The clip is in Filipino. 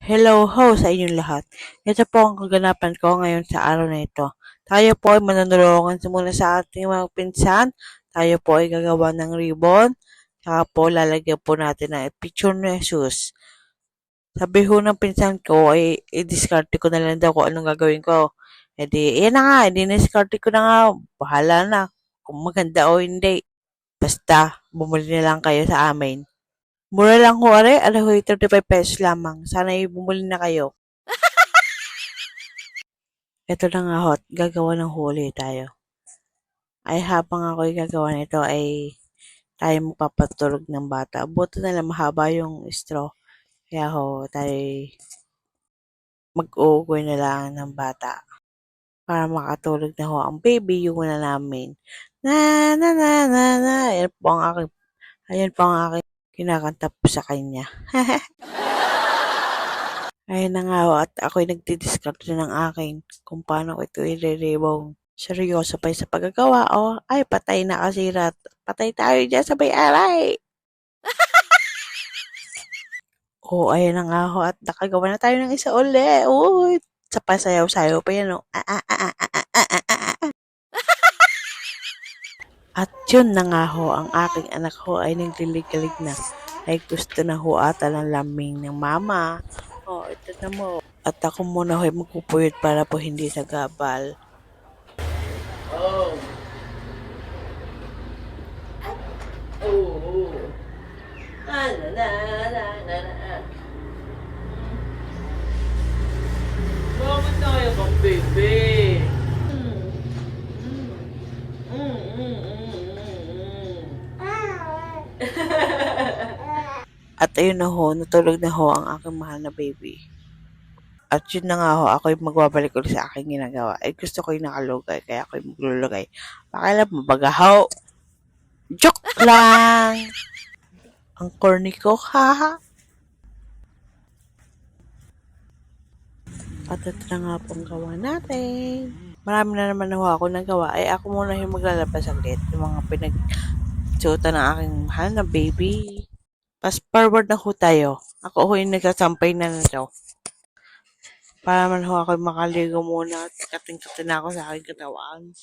Hello ho sa inyong lahat. Ito po ang kaganapan ko ngayon sa araw na ito. Tayo po ay manunulungan muna sa ating mga pinsan. Tayo po ay gagawa ng ribbon. Saka po lalagyan po natin ng picture ni Jesus. Sabi ho ng pinsan ko ay i-discard ko na lang daw kung anong gagawin ko. E di, yan na nga, i-discard ko na nga. Bahala na kung maganda o hindi. Basta, bumili na lang kayo sa amin. Mura lang ho, are. Ano ho, 35 pesos lamang. Sana bumili na kayo. Eto na nga ho, gagawa ng huli tayo. Ay habang ako'y gagawa nito ay tayo magpapatulog ng bata. Buti na lang mahaba yung straw. Kaya ho, tayo mag-uugoy na lang ng bata. Para makatulog na ho ang baby yung na namin. Na na na na na. Ayan po ang aking kinakanta po sa kanya. Ayun na nga ho, at ako'y nagdi-discard ng akin kung paano ko ito i-rebong. Seryoso pa sa paggagawa, oh. Ay, patay na kasirat. Patay tayo dyan sa may-aray. Oh, ayun na nga ho, at nakagawa na tayo ng isa uli. Uy, sa pasayaw-sayaw pa yan, oh. At yun na nga ho, ang aking anak ho ay naglilig-galig na. Ay gusto na ho ata ng lambing ng mama. Oh, ito na mo. At ako muna ho ay magpupuyot para po hindi sagabal. Oh. Oh. Na na na na na. Bakit tayo kang bebe? At ayun na ho, natulog na ho ang aking mahal na baby. At yun na nga ho, ako'y magbabalik ulit sa aking ginagawa. Eh gusto ko'y nakalugay, kaya ako'y maglulugay. Pakialam mo, bagahaw. Joke lang! Ang corny ko, haha. At ito na nga pong gawa natin. Marami na naman ho ako nagawa. Ay ako muna yung maglalabas saglit. Yung mga pinagsuotan ng aking mahal na baby. Fast forward na ho tayo. Ako ho yung nagsasampay na nito. Para man ho ako makaligo muna at kating-kating na ako sa aking katawan.